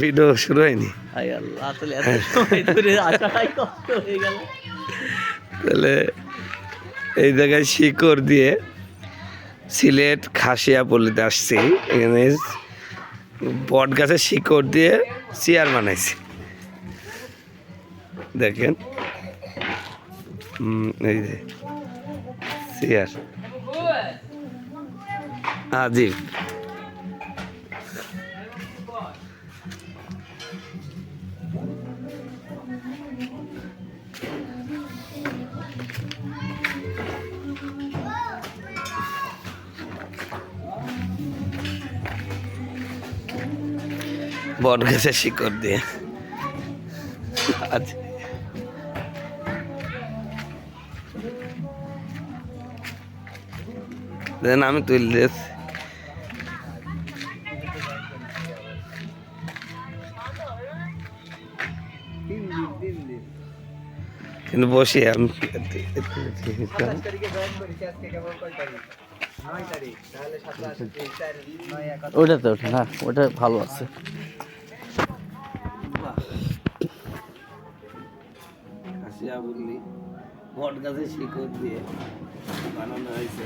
Video শুরু হয়নি। হায় আল্লাহ, আসলে এত সময় ধরে আসাটাই কষ্ট হয়ে গেল। তাহলে এই জায়গায় শিকড় দিয়ে সিলেট খাসিয়াপল্লিতে আসছি। এখানে বট গাছের শিকড় দিয়ে চেয়ার বানাইছি, দেখেন। এই যে চেয়ার আজিব। বট গাছের শিকড় দিয়ে আচ্ছা, দেন আমি তুলে দিয়েছি। কিন্তু বসি আমি ওটা তো ওঠে না, ওটা ভালো আছে। খাসিয়াপল্লি বট গাছের শিকড় দিয়ে বানানো হয়েছে।